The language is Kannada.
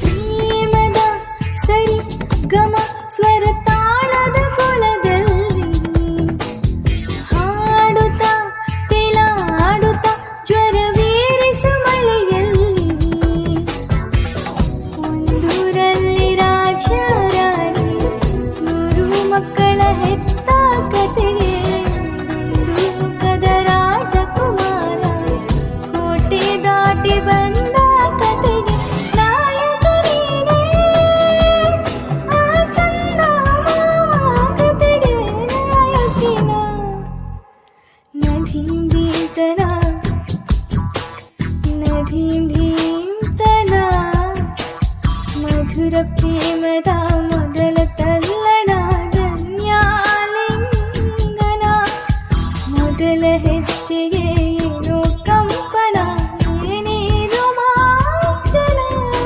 ಪ್ರೇಮದ ಸರಿ ಗಮ ಸ್ವರ ತಾಳದ ಕೊಳದಲ್ಲಿ ಹಾಡುತ್ತಾ ತೇಲಾಡುತ್ತಾ ಜ್ವರವೇರಿಸು ಮಳೆಯಲ್ಲಿ ಒಂದೂರಲ್ಲಿ ರಾಜ ರಾಣಿ ನೂರು ಮಕ್ಕಳ ಹೆತ್ತ ಕತೆಗೆ ಲೋಕದ ರಾಜಕುಮಾರ ಕೋಟೆ ದಾಟಿ ಬಂದ ಕತೆಗೆ ನಾಯಕ ನೀನೇ ಆ ಚಂದ ಕತೆಗೆ ನಾಯಕಿನ ನದೀಂ ಧೀಮ್ತನ ನದೀಂ ಧೀಮ್ತನ ಮಧುರ ಪ್ರೇಮದ